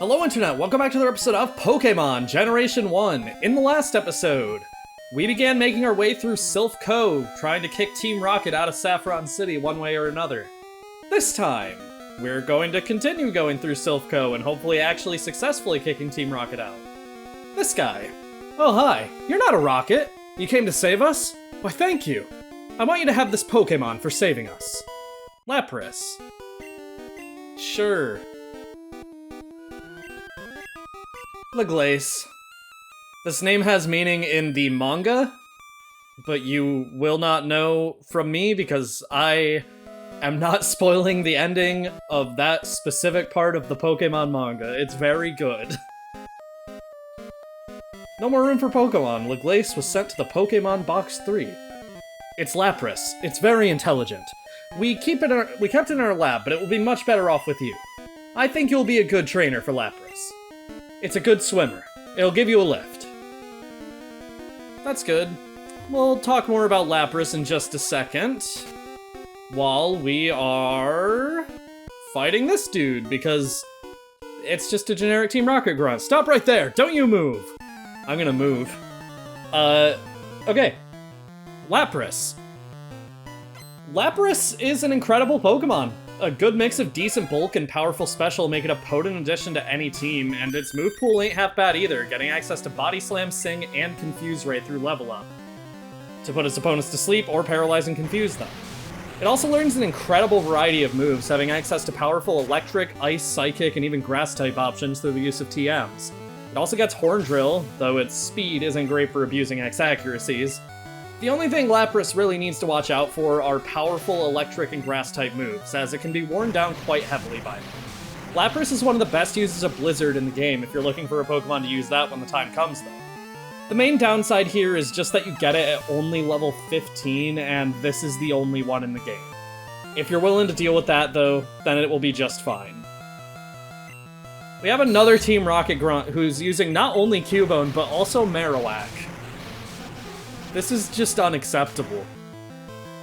Hello Internet, welcome back to another episode of Pokémon Generation 1. In the last episode, we began making our way through Silph Co, trying to kick Team Rocket out of Saffron City one way or another. This time, we're going to continue going through Silph Co and hopefully actually successfully kicking Team Rocket out. This guy. Oh hi, you're not a rocket. You came to save us? Why thank you. I want you to have this Pokémon for saving us. Lapras. Sure. Leglace. This name has meaning in the manga, but you will not know from me because I am not spoiling the ending of that specific part of the Pokémon manga. It's very good. No more room for Pokemon. Leglace was sent to the Pokémon Box 3. It's Lapras. It's very intelligent. We kept it in our lab, but it will be much better off with you. I think you'll be a good trainer for Lapras. It's a good swimmer. It'll give you a lift. That's good. We'll talk more about Lapras in just a second. While we are fighting this dude, because it's just a generic Team Rocket grunt. Stop right there! Don't you move! I'm gonna move. Okay. Lapras. Lapras is an incredible Pokemon. A good mix of decent bulk and powerful special make it a potent addition to any team, and its move pool ain't half bad either, getting access to Body Slam, Sing, and Confuse Ray through level up, to put its opponents to sleep or paralyze and confuse them. It also learns an incredible variety of moves, having access to powerful Electric, Ice, Psychic, and even Grass-type options through the use of TMs. It also gets Horn Drill, though its speed isn't great for abusing X accuracies. The only thing Lapras really needs to watch out for are powerful Electric and Grass-type moves, as it can be worn down quite heavily by them. Lapras is one of the best uses of Blizzard in the game if you're looking for a Pokemon to use that when the time comes, though. The main downside here is just that you get it at only level 15, and this is the only one in the game. If you're willing to deal with that, though, then it will be just fine. We have another Team Rocket grunt who's using not only Cubone, but also Marowak. This is just unacceptable.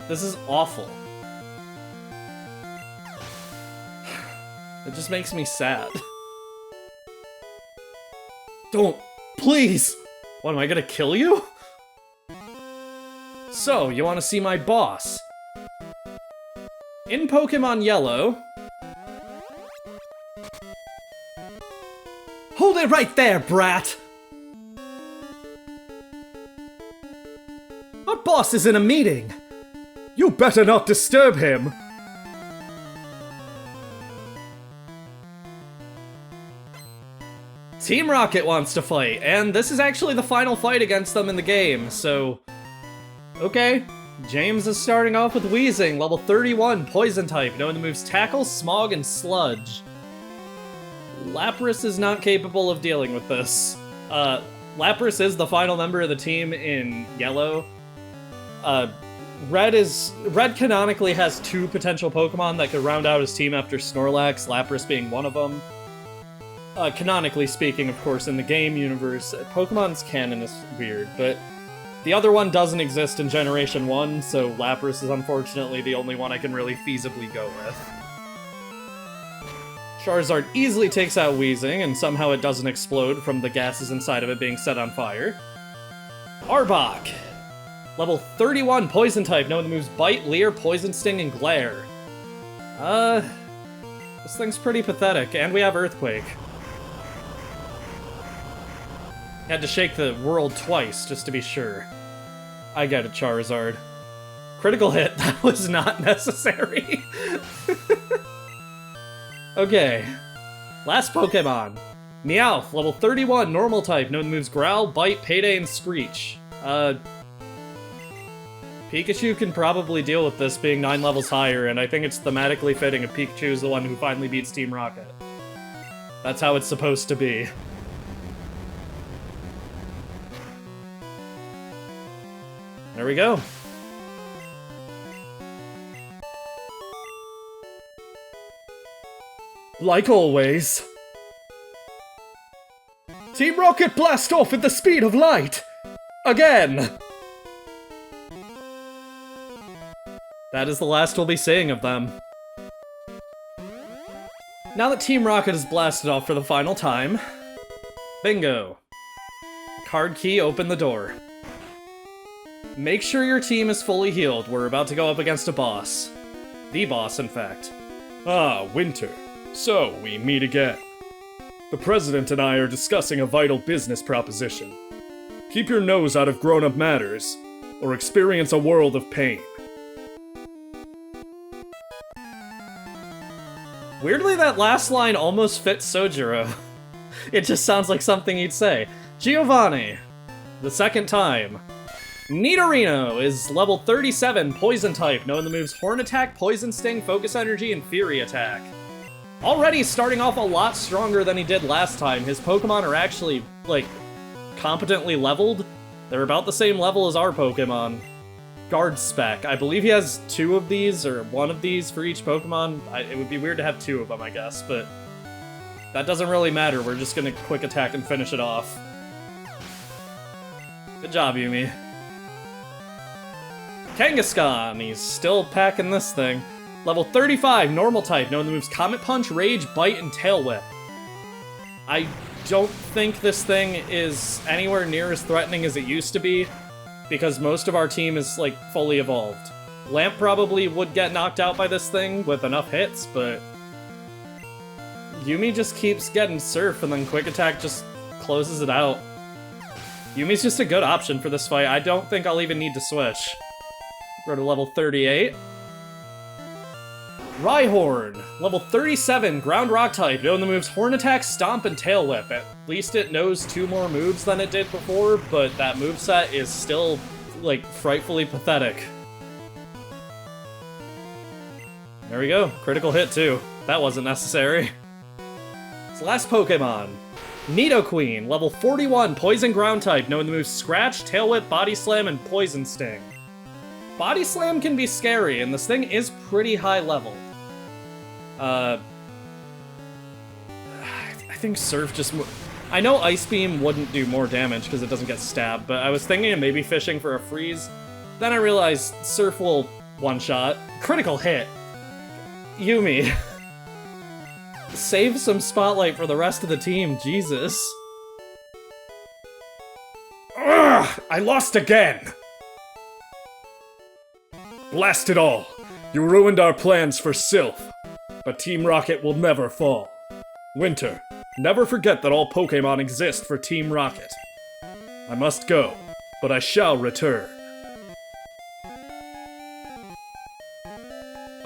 This is awful. It just makes me sad. Don't, please! What, am I gonna kill you? So, you wanna see my boss? In Pokemon Yellow... Hold it right there, brat! Our boss is in a meeting! You better not disturb him! Team Rocket wants to fight, and this is actually the final fight against them in the game, so... Okay, James is starting off with Weezing, level 31, Poison type, knowing the moves Tackle, Smog, and Sludge. Lapras is not capable of dealing with this. Lapras is the final member of the team in Yellow. Red canonically has two potential Pokemon that could round out his team after Snorlax, Lapras being one of them. Canonically speaking, of course, in the game universe, Pokemon's canon is weird, but the other one doesn't exist in Generation 1, so Lapras is unfortunately the only one I can really feasibly go with. Charizard easily takes out Weezing, and somehow it doesn't explode from the gases inside of it being set on fire. Arbok! Level 31, Poison type, knowing the moves Bite, Leer, Poison Sting, and Glare. This thing's pretty pathetic, and we have Earthquake. Had to shake the world twice, just to be sure. I get it, Charizard. Critical hit, that was not necessary. Okay. Last Pokemon. Meowth, level 31, normal type, knowing the moves Growl, Bite, Payday, and Screech. Pikachu can probably deal with this being 9 levels higher, and I think it's thematically fitting if Pikachu is the one who finally beats Team Rocket. That's how it's supposed to be. There we go. Like always. Team Rocket blast off at the speed of light! Again! That is the last we'll be seeing of them. Now that Team Rocket is blasted off for the final time, bingo. Card key, open the door. Make sure your team is fully healed. We're about to go up against a boss. The boss, in fact. Ah, Winter. So, we meet again. The President and I are discussing a vital business proposition. Keep your nose out of grown-up matters, or experience a world of pain. Weirdly, that last line almost fits Sojiro. It just sounds like something he'd say. Giovanni. The second time. Nidorino is level 37, Poison type, knowing the moves Horn Attack, Poison Sting, Focus Energy, and Fury Attack. Already starting off a lot stronger than he did last time. His Pokemon are actually, like, competently leveled. They're about the same level as our Pokemon. Guard Spec. I believe he has 2 of these, or 1 of these for each Pokemon. It would be weird to have 2 of them, I guess, but that doesn't really matter. We're just gonna quick attack and finish it off. Good job, Yumi. Kangaskhan, he's still packing this thing. Level 35, normal type, knowing the moves Comet Punch, Rage, Bite, and Tail Whip. I don't think this thing is anywhere near as threatening as it used to be, because most of our team is, like, fully evolved. Lamp probably would get knocked out by this thing with enough hits, but Yumi just keeps getting Surf, and then Quick Attack just closes it out. Yumi's just a good option for this fight. I don't think I'll even need to switch. Go to level 38. Rhyhorn, level 37, Ground Rock type, knowing the moves Horn Attack, Stomp, and Tail Whip. At least it knows 2 more moves than it did before, but that moveset is still, like, frightfully pathetic. There we go, critical hit too. That wasn't necessary. It's the last Pokemon. Nidoqueen, level 41, Poison Ground type, knowing the moves Scratch, Tail Whip, Body Slam, and Poison Sting. Body Slam can be scary, and this thing is pretty high level. I think Surf just... I know Ice Beam wouldn't do more damage because it doesn't get stabbed, but I was thinking of maybe fishing for a freeze. Then I realized Surf will one-shot. Critical hit. Yumi. Save some spotlight for the rest of the team, Jesus. Ugh! I lost again! Blast it all! You ruined our plans for Silph. But Team Rocket will never fall. Winter, never forget that all Pokémon exist for Team Rocket. I must go, but I shall return.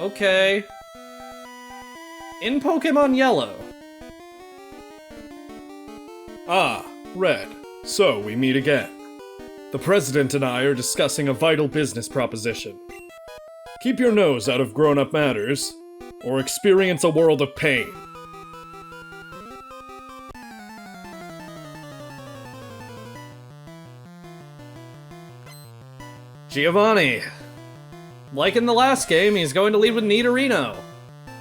Okay. In Pokémon Yellow. Ah, Red. So we meet again. The President and I are discussing a vital business proposition. Keep your nose out of grown-up matters, or experience a world of pain. Giovanni. Like in the last game, he's going to lead with Nidorino.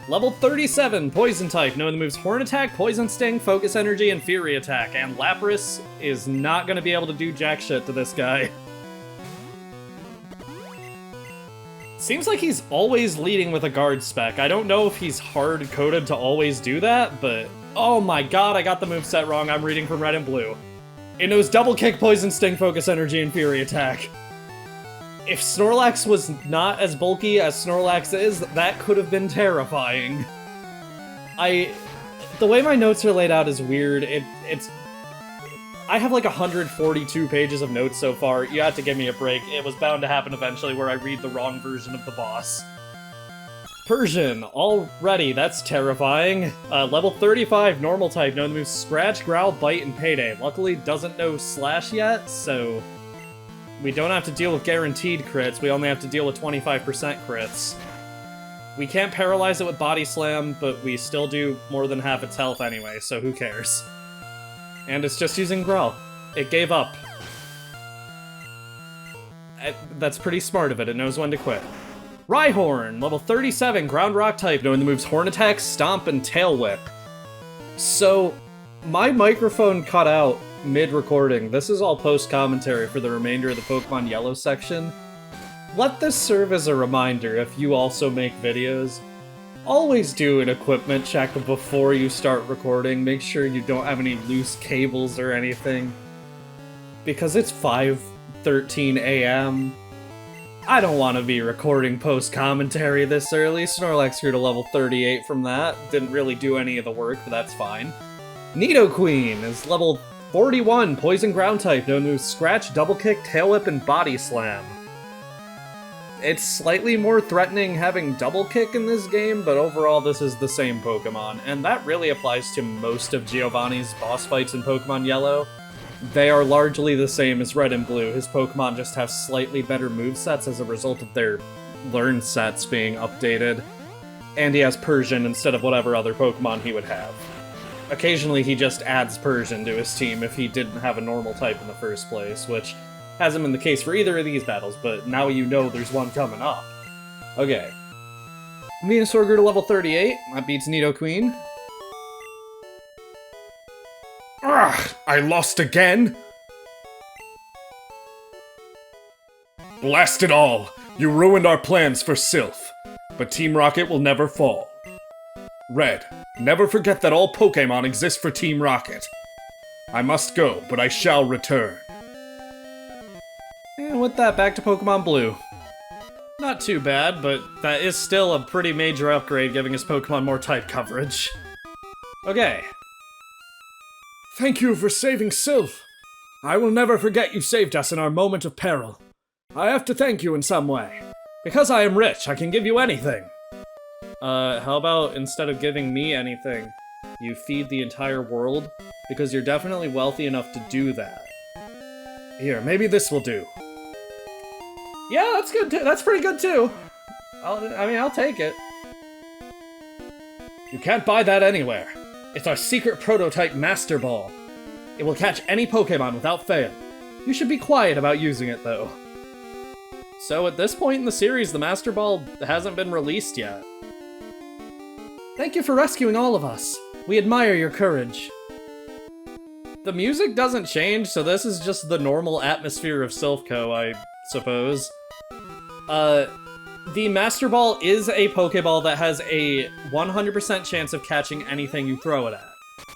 Level 37, Poison type, knowing the moves Horn Attack, Poison Sting, Focus Energy, and Fury Attack. And Lapras is not going to be able to do jack shit to this guy. Seems like he's always leading with a guard spec. I don't know if he's hard-coded to always do that, but... Oh my god, I got the moveset wrong. I'm reading from Red and Blue. It knows Double Kick, Poison Sting, Focus Energy, and Fury Attack. If Snorlax was not as bulky as Snorlax is, that could have been terrifying. The way my notes are laid out is weird. I have like 142 pages of notes so far. You have to give me a break. It was bound to happen eventually where I read the wrong version of the boss. Persian, already, that's terrifying. Level 35, normal type, knowing the moves Scratch, Growl, Bite, and Payday. Luckily, doesn't know Slash yet, so we don't have to deal with guaranteed crits. We only have to deal with 25% crits. We can't paralyze it with Body Slam, but we still do more than half its health anyway, so who cares? And it's just using Growl. It gave up. That's pretty smart of it. It knows when to quit. Rhyhorn, level 37, Ground Rock type, knowing the moves Horn Attack, Stomp, and Tail Whip. So, my microphone cut out mid-recording. This is all post-commentary for the remainder of the Pokemon Yellow section. Let this serve as a reminder if you also make videos. Always do an equipment check before you start recording. Make sure you don't have any loose cables or anything. Because it's 5:13 a.m. I don't want to be recording post-commentary this early. Snorlax grew to level 38 from that. Didn't really do any of the work, but that's fine. Nidoqueen is level 41, Poison Ground type, known to Scratch, Double Kick, Tail Whip, and Body Slam. It's slightly more threatening having Double Kick in this game, but overall this is the same Pokemon, and that really applies to most of Giovanni's boss fights in Pokemon Yellow. They are largely the same as Red and Blue. His Pokemon just have slightly better movesets as a result of their learn sets being updated. And he has Persian instead of whatever other Pokemon he would have. Occasionally he just adds Persian to his team if he didn't have a normal type in the first place, which hasn't been the case for either of these battles, but now you know there's one coming up. Okay. Venusaur grew to level 38. That beats Nidoqueen. Ugh, I lost again? Blast it all! You ruined our plans for Silph, but Team Rocket will never fall. Red, never forget that all Pokémon exist for Team Rocket. I must go, but I shall return. And with that, back to Pokemon Blue. Not too bad, but that is still a pretty major upgrade, giving his Pokemon more type coverage. Okay. Thank you for saving Silph. I will never forget you saved us in our moment of peril. I have to thank you in some way. Because I am rich, I can give you anything. How about instead of giving me anything, you feed the entire world? Because you're definitely wealthy enough to do that. Here, maybe this will do. Yeah, that's good too. That's pretty good too. I'll take it. You can't buy that anywhere. It's our secret prototype Master Ball. It will catch any Pokémon without fail. You should be quiet about using it, though. So at this point in the series, the Master Ball hasn't been released yet. Thank you for rescuing all of us. We admire your courage. The music doesn't change, so this is just the normal atmosphere of Silph Co, I suppose. The Master Ball is a Pokeball that has a 100% chance of catching anything you throw it at.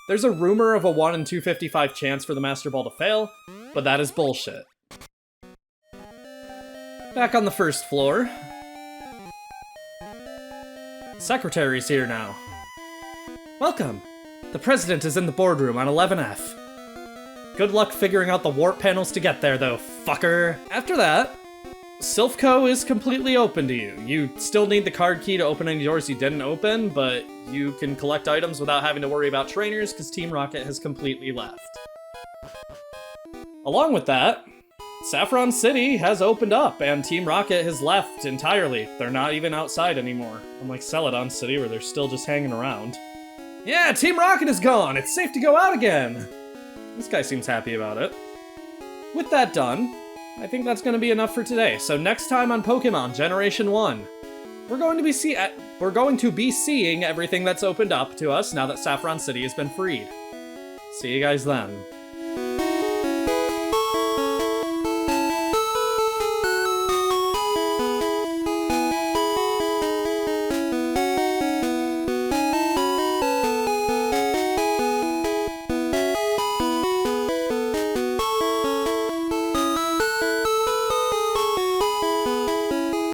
There's a rumor of a 1 in 255 chance for the Master Ball to fail, but that is bullshit. Back on the first floor. Secretary's here now. Welcome. The president is in the boardroom on 11F. Good luck figuring out the warp panels to get there, though, fucker. After that, Silph Co is completely open to you. You still need the card key to open any doors you didn't open, but you can collect items without having to worry about trainers because Team Rocket has completely left. Along with that, Saffron City has opened up and Team Rocket has left entirely. They're not even outside anymore. Unlike Celadon City where they're still just hanging around. Yeah, Team Rocket is gone! It's safe to go out again! This guy seems happy about it. With that done, I think that's going to be enough for today. So next time on Pokemon Generation 1, we're going to be seeing everything that's opened up to us now that Saffron City has been freed. See you guys then.